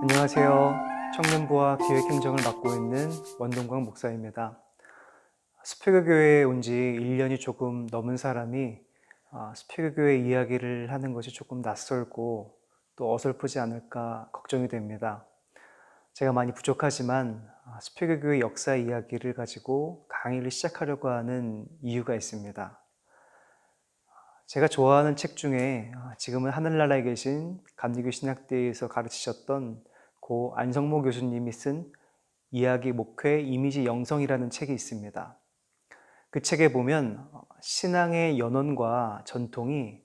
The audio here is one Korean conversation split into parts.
안녕하세요. 청년부와 기획행정을 맡고 있는 원동광 목사입니다. 스피그교회에 온 지 1년이 조금 넘은 사람이 스피그교회 이야기를 하는 것이 조금 낯설고 또 어설프지 않을까 걱정이 됩니다. 제가 많이 부족하지만 스피그교회 역사 이야기를 가지고 강의를 시작하려고 하는 이유가 있습니다. 제가 좋아하는 책 중에 지금은 하늘나라에 계신 감리교 신학대에서 가르치셨던 고 안성모 교수님이 쓴 이야기, 목회, 이미지 영성이라는 책이 있습니다. 그 책에 보면 신앙의 연원과 전통이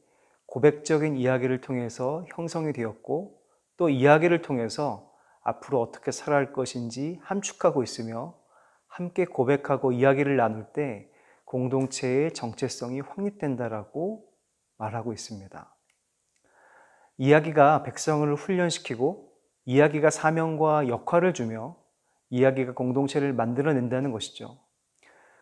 고백적인 이야기를 통해서 형성이 되었고 또 이야기를 통해서 앞으로 어떻게 살아갈 것인지 함축하고 있으며 함께 고백하고 이야기를 나눌 때 공동체의 정체성이 확립된다라고 말하고 있습니다. 이야기가 백성을 훈련시키고 이야기가 사명과 역할을 주며 이야기가 공동체를 만들어낸다는 것이죠.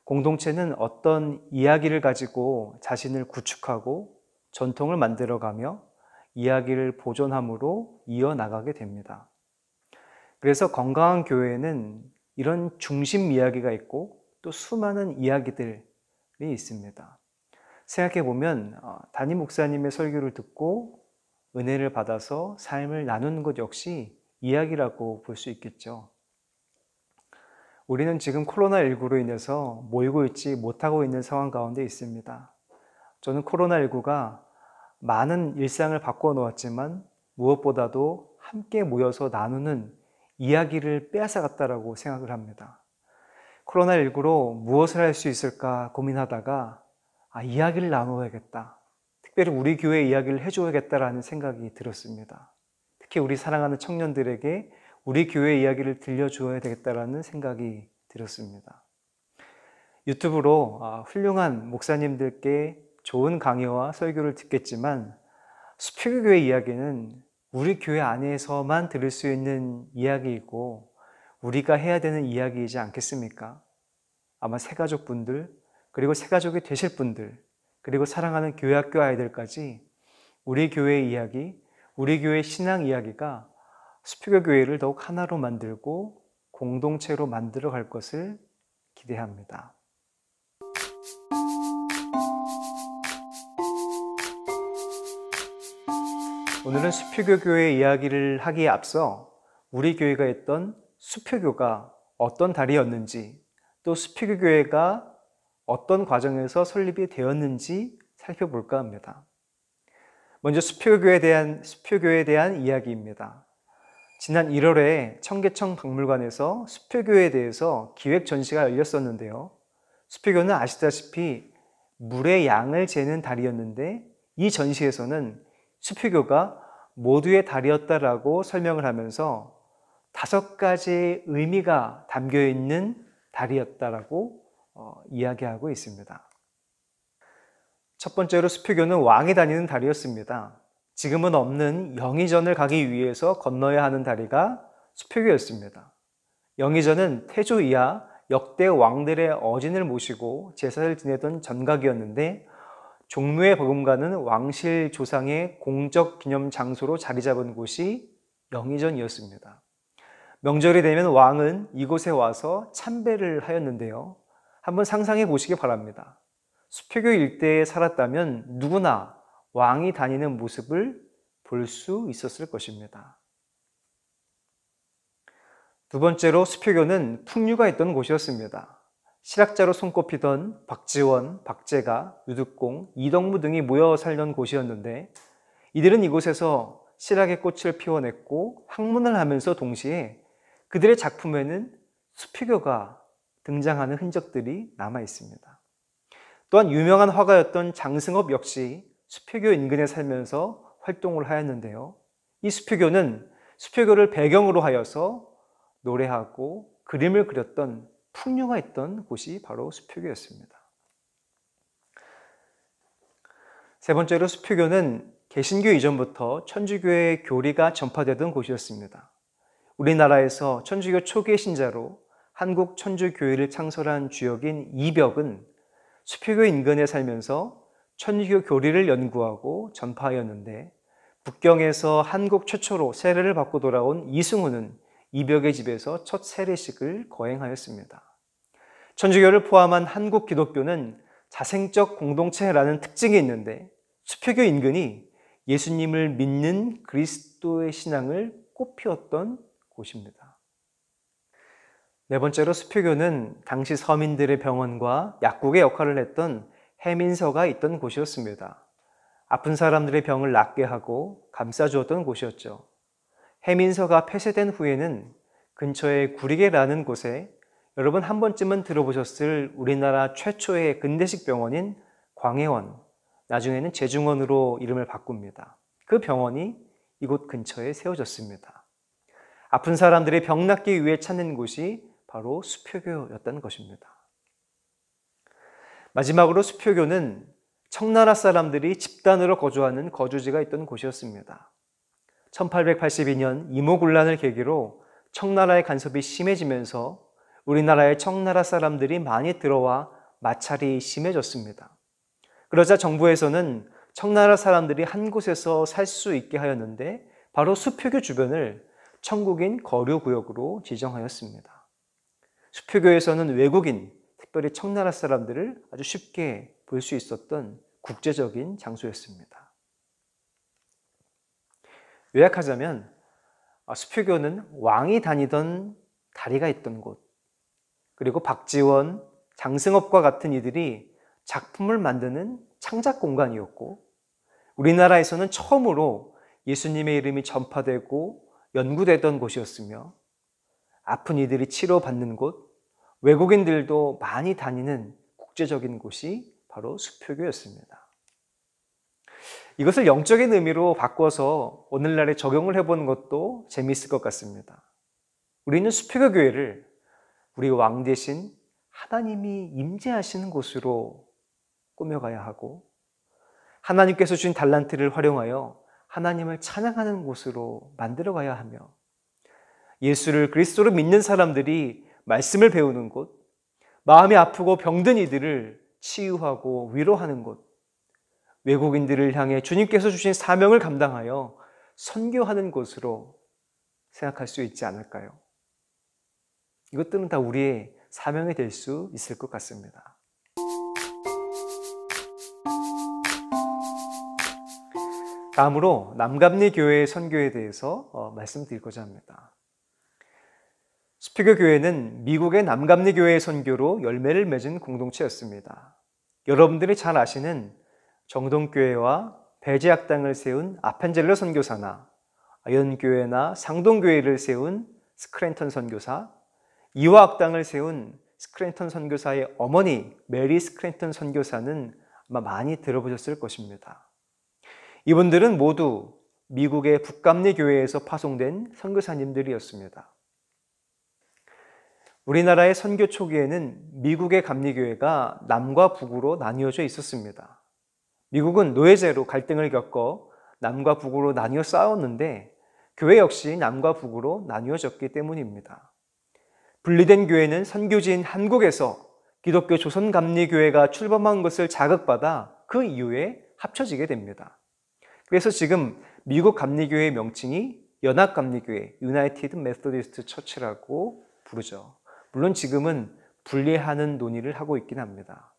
공동체는 어떤 이야기를 가지고 자신을 구축하고 전통을 만들어가며 이야기를 보존함으로 이어나가게 됩니다. 그래서 건강한 교회에는 이런 중심 이야기가 있고 또 수많은 이야기들이 있습니다. 생각해보면 담임 목사님의 설교를 듣고 은혜를 받아서 삶을 나누는 것 역시 이야기라고 볼 수 있겠죠. 우리는 지금 코로나19로 인해서 모이고 있지 못하고 있는 상황 가운데 있습니다. 저는 코로나19가 많은 일상을 바꿔 놓았지만 무엇보다도 함께 모여서 나누는 이야기를 빼앗아갔다고 생각을 합니다. 코로나19로 무엇을 할 수 있을까 고민하다가 이야기를 나눠야겠다. 특별히 우리 교회 이야기를 해줘야겠다라는 생각이 들었습니다. 특히 우리 사랑하는 청년들에게 우리 교회 이야기를 들려주어야 되겠다라는 생각이 들었습니다. 유튜브로 훌륭한 목사님들께 좋은 강의와 설교를 듣겠지만 스피그교회 이야기는 우리 교회 안에서만 들을 수 있는 이야기이고 우리가 해야 되는 이야기이지 않겠습니까? 아마 새가족분들 그리고 새가족이 되실 분들 그리고 사랑하는 교회학교 아이들까지 우리 교회의 이야기, 우리 교회의 신앙 이야기가 스피그 교회를 더욱 하나로 만들고 공동체로 만들어 갈 것을 기대합니다. 오늘은 수표교 교회 이야기를 하기에 앞서 우리 교회가 했던 수표교가 어떤 달이었는지 또 수표교 교회가 어떤 과정에서 설립이 되었는지 살펴볼까 합니다. 먼저 수표교에 대한 이야기입니다. 지난 1월에 청계천 박물관에서 수표교에 대해서 기획 전시가 열렸었는데요. 수표교는 아시다시피 물의 양을 재는 달이었는데 이 전시에서는 수표교가 모두의 달이었다라고 설명을 하면서 5가지의 의미가 담겨 있는 달이었다라고 이야기하고 있습니다. 첫 번째로 수표교는 왕이 다니는 다리였습니다. 지금은 없는 영의전을 가기 위해서 건너야 하는 다리가 수표교였습니다. 영의전은 태조 이하 역대 왕들의 어진을 모시고 제사를 지내던 전각이었는데 종묘에 버금가는 왕실 조상의 공적 기념 장소로 자리 잡은 곳이 영의전이었습니다. 명절이 되면 왕은 이곳에 와서 참배를 하였는데요. 한번 상상해 보시기 바랍니다. 수표교 일대에 살았다면 누구나 왕이 다니는 모습을 볼 수 있었을 것입니다. 두 번째로 수표교는 풍류가 있던 곳이었습니다. 실학자로 손꼽히던 박지원, 박재가, 유득공, 이덕무 등이 모여 살던 곳이었는데 이들은 이곳에서 실학의 꽃을 피워냈고 학문을 하면서 동시에 그들의 작품에는 수표교가 등장하는 흔적들이 남아 있습니다. 또한 유명한 화가였던 장승업 역시 수표교 인근에 살면서 활동을 하였는데요. 이 수표교는 수표교를 배경으로 하여서 노래하고 그림을 그렸던 풍류가 있던 곳이 바로 수표교였습니다. 세 번째로 수표교는 개신교 이전부터 천주교의 교리가 전파되던 곳이었습니다. 우리나라에서 천주교 초기 신자로 한국 천주교회를 창설한 주역인 이벽은 수표교 인근에 살면서 천주교 교리를 연구하고 전파하였는데 북경에서 한국 최초로 세례를 받고 돌아온 이승우는 이벽의 집에서 첫 세례식을 거행하였습니다. 천주교를 포함한 한국 기독교는 자생적 공동체라는 특징이 있는데 수표교 인근이 예수님을 믿는 그리스도의 신앙을 꽃피웠던 곳입니다. 네 번째로 수표교는 당시 서민들의 병원과 약국의 역할을 했던 해민서가 있던 곳이었습니다. 아픈 사람들의 병을 낫게 하고 감싸주었던 곳이었죠. 해민서가 폐쇄된 후에는 근처의 구리개라는 곳에 여러분 한 번쯤은 들어보셨을 우리나라 최초의 근대식 병원인 광해원, 나중에는 제중원으로 이름을 바꿉니다. 그 병원이 이곳 근처에 세워졌습니다. 아픈 사람들의 병 낫기 위해 찾는 곳이 바로 수표교였던 것입니다. 마지막으로 수표교는 청나라 사람들이 집단으로 거주하는 거주지가 있던 곳이었습니다. 1882년 이모군란을 계기로 청나라의 간섭이 심해지면서 우리나라의 청나라 사람들이 많이 들어와 마찰이 심해졌습니다. 그러자 정부에서는 청나라 사람들이 한 곳에서 살 수 있게 하였는데 바로 수표교 주변을 청국인 거류구역으로 지정하였습니다. 수표교에서는 외국인, 특별히 청나라 사람들을 아주 쉽게 볼 수 있었던 국제적인 장소였습니다. 요약하자면 수표교는 왕이 다니던 다리가 있던 곳, 그리고 박지원, 장승업과 같은 이들이 작품을 만드는 창작 공간이었고, 우리나라에서는 처음으로 예수님의 이름이 전파되고 연구되던 곳이었으며, 아픈 이들이 치료받는 곳, 외국인들도 많이 다니는 국제적인 곳이 바로 수표교였습니다. 이것을 영적인 의미로 바꿔서 오늘날에 적용을 해보는 것도 재미있을 것 같습니다. 우리는 수표교 교회를 우리 왕 대신 하나님이 임재하시는 곳으로 꾸며가야 하고, 하나님께서 주신 달란트를 활용하여 하나님을 찬양하는 곳으로 만들어가야 하며, 예수를 그리스도로 믿는 사람들이 말씀을 배우는 곳, 마음이 아프고 병든 이들을 치유하고 위로하는 곳, 외국인들을 향해 주님께서 주신 사명을 감당하여 선교하는 곳으로 생각할 수 있지 않을까요? 이것들은 다 우리의 사명이 될 수 있을 것 같습니다. 다음으로 남갑리 교회의 선교에 대해서 말씀드리고자 합니다. 수표교 교회는 미국의 남갑리 교회의 선교로 열매를 맺은 공동체였습니다. 여러분들이 잘 아시는 정동교회와 배제학당을 세운 아펜젤러 선교사나 아연교회나 상동교회를 세운 스크랜턴 선교사, 이화학당을 세운 스크랜턴 선교사의 어머니 메리 스크랜턴 선교사는 아마 많이 들어보셨을 것입니다. 이분들은 모두 미국의 북감리 교회에서 파송된 선교사님들이었습니다. 우리나라의 선교 초기에는 미국의 감리교회가 남과 북으로 나뉘어져 있었습니다. 미국은 노예제로 갈등을 겪어 남과 북으로 나뉘어 싸웠는데 교회 역시 남과 북으로 나뉘어졌기 때문입니다. 분리된 교회는 선교지인 한국에서 기독교 조선감리교회가 출범한 것을 자극받아 그 이후에 합쳐지게 됩니다. 그래서 지금 미국 감리교회의 명칭이 연합감리교회, 유나이티드 메소디스트 처치라고 부르죠. 물론 지금은 분리하는 논의를 하고 있긴 합니다.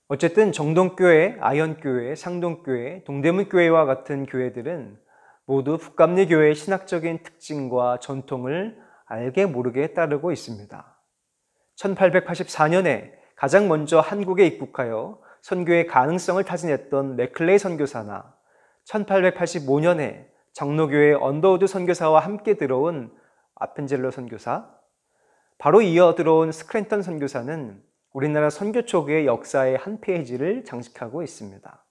어쨌든 정동교회, 아현교회, 상동교회, 동대문교회와 같은 교회들은 모두 북감리교회의 신학적인 특징과 전통을 알게 모르게 따르고 있습니다. 1884년에 가장 먼저 한국에 입국하여 선교의 가능성을 타진했던 맥클레이 선교사나 1885년에 장로교회 언더우드 선교사와 함께 들어온 아펜젤러 선교사, 바로 이어 들어온 스크랜턴 선교사는 우리나라 선교 초기의 역사의 한 페이지를 장식하고 있습니다.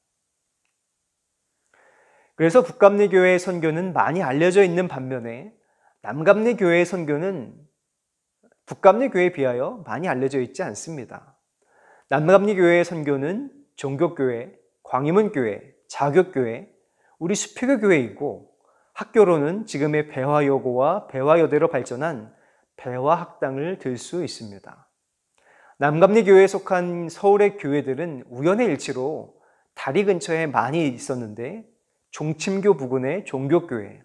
그래서 북감리 교회의 선교는 많이 알려져 있는 반면에 남감리 교회의 선교는 북감리 교회에 비하여 많이 알려져 있지 않습니다. 남감리 교회의 선교는 종교교회, 광화문교회, 자교교회, 우리 수표교 교회이고, 학교로는 지금의 배화여고와 배화여대로 발전한 배화학당을 들 수 있습니다. 남감리 교회에 속한 서울의 교회들은 우연의 일치로 다리 근처에 많이 있었는데 종침교 부근의 종교교회,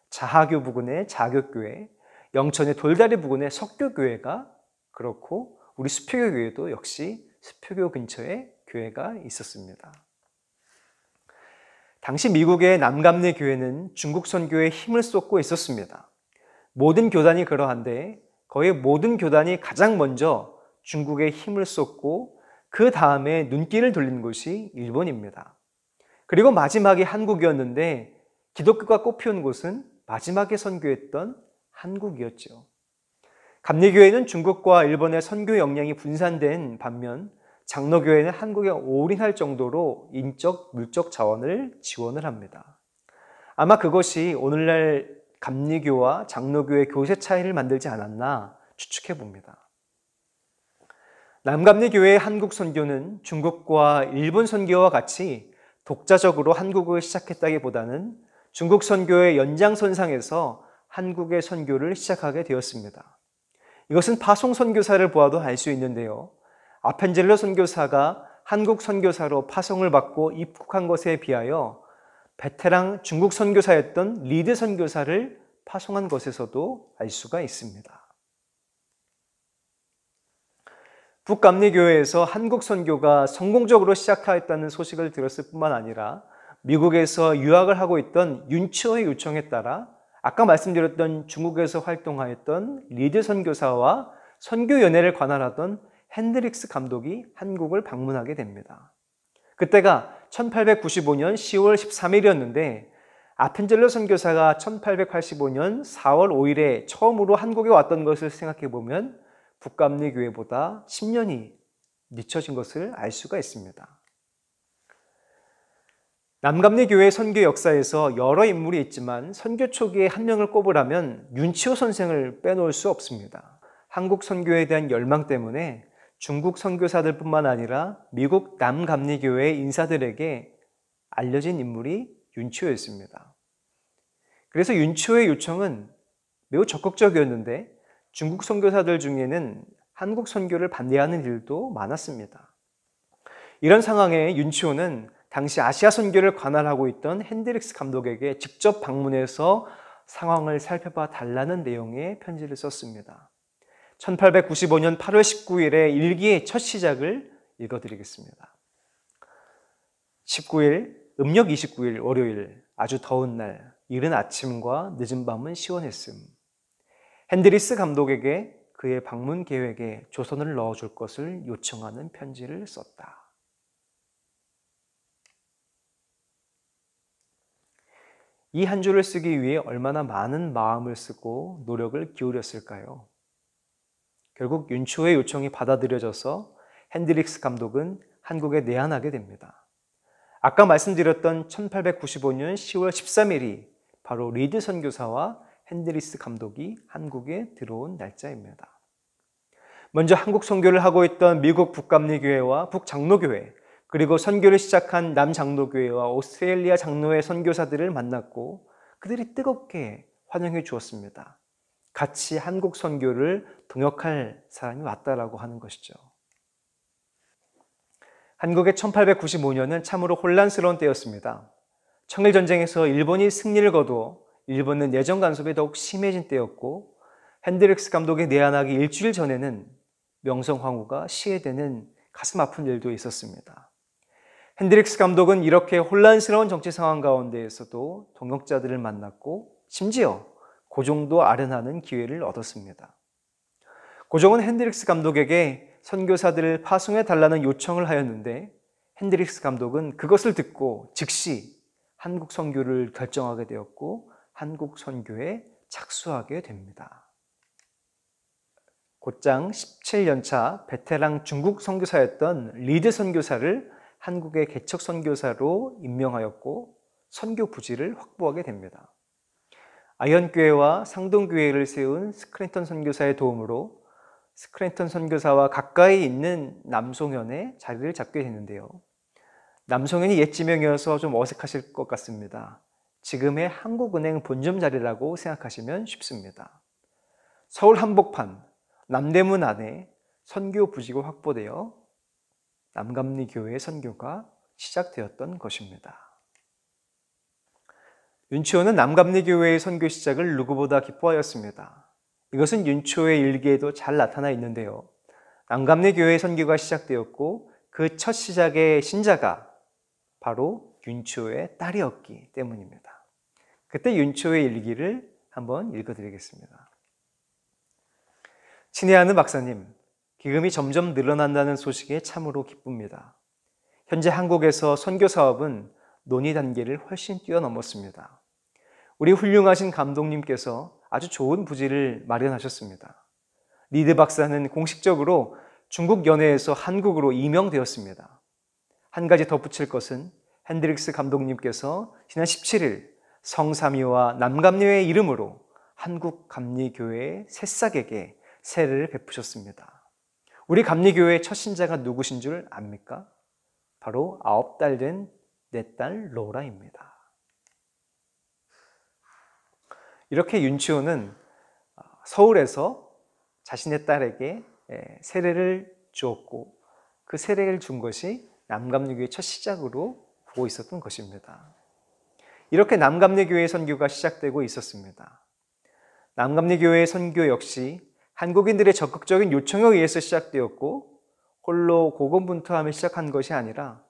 자하교 부근의 자교교회, 영천의 돌다리 부근의 석교교회가 그렇고 우리 수표교교회도 역시 수표교 근처에 교회가 있었습니다. 당시 미국의 남감리 교회는 중국 선교에 힘을 쏟고 있었습니다. 모든 교단이 그러한데 거의 모든 교단이 가장 먼저 중국에 힘을 쏟고 그 다음에 눈길을 돌린 곳이 일본입니다. 그리고 마지막이 한국이었는데 기독교가 꽃피운 곳은 마지막에 선교했던 한국이었죠. 감리교회는 중국과 일본의 선교 역량이 분산된 반면 장로교회는 한국에 올인할 정도로 인적, 물적 자원을 지원을 합니다. 아마 그것이 오늘날 감리교와 장로교의 교세 차이를 만들지 않았나 추측해 봅니다. 남감리교회의 한국 선교는 중국과 일본 선교와 같이 독자적으로 한국을 시작했다기보다는 중국 선교의 연장선상에서 한국의 선교를 시작하게 되었습니다. 이것은 파송 선교사를 보아도 알 수 있는데요. 아펜젤러 선교사가 한국 선교사로 파송을 받고 입국한 것에 비하여 베테랑 중국 선교사였던 리드 선교사를 파송한 것에서도 알 수가 있습니다. 북감리교회에서 한국 선교가 성공적으로 시작하였다는 소식을 들었을 뿐만 아니라 미국에서 유학을 하고 있던 윤치호의 요청에 따라 아까 말씀드렸던 중국에서 활동하였던 리드 선교사와 선교연회를 관할하던 핸드릭스 감독이 한국을 방문하게 됩니다. 그때가 1895년 10월 13일이었는데 아펜젤러 선교사가 1885년 4월 5일에 처음으로 한국에 왔던 것을 생각해 보면 북감리교회보다 10년이 늦춰진 것을 알 수가 있습니다. 남감리교회 선교 역사에서 여러 인물이 있지만 선교 초기에 한 명을 꼽으라면 윤치호 선생을 빼놓을 수 없습니다. 한국 선교에 대한 열망 때문에 중국 선교사들뿐만 아니라 미국 남감리교회 인사들에게 알려진 인물이 윤치호였습니다. 그래서 윤치호의 요청은 매우 적극적이었는데 중국 선교사들 중에는 한국 선교를 반대하는 일도 많았습니다. 이런 상황에 윤치호는 당시 아시아 선교를 관할하고 있던 핸드릭스 감독에게 직접 방문해서 상황을 살펴봐 달라는 내용의 편지를 썼습니다. 1895년 8월 19일에 일기의 첫 시작을 읽어드리겠습니다. 19일, 음력 29일 월요일, 아주 더운 날, 이른 아침과 늦은 밤은 시원했음. 핸드리스 감독에게 그의 방문 계획에 조선을 넣어줄 것을 요청하는 편지를 썼다. 이 한 줄을 쓰기 위해 얼마나 많은 마음을 쓰고 노력을 기울였을까요? 결국 윤치호의 요청이 받아들여져서 핸드릭스 감독은 한국에 내한하게 됩니다. 아까 말씀드렸던 1895년 10월 13일이 바로 리드 선교사와 핸드리스 감독이 한국에 들어온 날짜입니다. 먼저 한국 선교를 하고 있던 미국 북감리교회와 북장로교회, 그리고 선교를 시작한 남장로교회와 오스트레일리아 장로회 선교사들을 만났고 그들이 뜨겁게 환영해 주었습니다. 같이 한국 선교를 동역할 사람이 왔다라고 하는 것이죠. 한국의 1895년은 참으로 혼란스러운 때였습니다. 청일전쟁에서 일본이 승리를 거두어 일본은 내정 간섭이 더욱 심해진 때였고 핸드릭스 감독의 내한하기 일주일 전에는 명성황후가 시해되는 가슴 아픈 일도 있었습니다. 핸드릭스 감독은 이렇게 혼란스러운 정치 상황 가운데에서도 동역자들을 만났고 심지어 고종도 아련하는 기회를 얻었습니다. 고종은 핸드릭스 감독에게 선교사들을 파송해 달라는 요청을 하였는데 핸드릭스 감독은 그것을 듣고 즉시 한국 선교를 결정하게 되었고 한국 선교에 착수하게 됩니다. 곧장 17년차 베테랑 중국 선교사였던 리드 선교사를 한국의 개척 선교사로 임명하였고 선교 부지를 확보하게 됩니다. 아현교회와 상동교회를 세운 스크랜턴 선교사의 도움으로 스크랜턴 선교사와 가까이 있는 남송현에 자리를 잡게 되는데요. 남송현이 옛 지명이어서 좀 어색하실 것 같습니다. 지금의 한국은행 본점 자리라고 생각하시면 쉽습니다. 서울 한복판 남대문 안에 선교 부지가 확보되어 남감리 교회의 선교가 시작되었던 것입니다. 윤초호는 남감리교회의 선교 시작을 누구보다 기뻐하였습니다. 이것은 윤초호의 일기에도 잘 나타나 있는데요. 남감리교회의 선교가 시작되었고 그 첫 시작의 신자가 바로 윤초호의 딸이었기 때문입니다. 그때 윤초호의 일기를 한번 읽어드리겠습니다. 친애하는 박사님, 기금이 점점 늘어난다는 소식에 참으로 기쁩니다. 현재 한국에서 선교 사업은 논의 단계를 훨씬 뛰어넘었습니다. 우리 훌륭하신 감독님께서 아주 좋은 부지를 마련하셨습니다. 리드 박사는 공식적으로 중국 연회에서 한국으로 임명되었습니다. 한 가지 덧붙일 것은 핸드릭스 감독님께서 지난 17일 성삼위와 남감리교회의 이름으로 한국감리교회의 새싹에게 세례를 베푸셨습니다. 우리 감리교회의 첫 신자가 누구신 줄 압니까? 바로 9달 된 내 딸 로라입니다. 이렇게 윤치호는 서울에서 자신의 딸에게 세례를 주었고 그 세례를 준 것이 남감리교회의 첫 시작으로 보고 있었던 것입니다. 이렇게 남감리교회의 선교가 시작되고 있었습니다. 남감리교회의 선교 역시 한국인들의 적극적인 요청에 의해서 시작되었고 홀로 고군분투하며 시작한 것이 아니라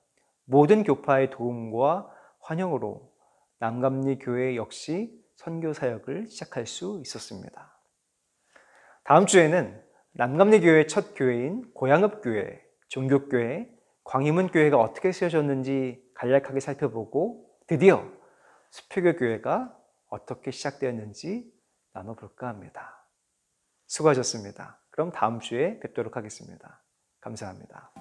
모든 교파의 도움과 환영으로 남감리교회 역시 선교 사역을 시작할 수 있었습니다. 다음 주에는 남감리교회의 첫 교회인 고양읍교회, 종교교회, 광희문교회가 어떻게 세워졌는지 간략하게 살펴보고 드디어 수표교교회가 어떻게 시작되었는지 나눠볼까 합니다. 수고하셨습니다. 그럼 다음 주에 뵙도록 하겠습니다. 감사합니다.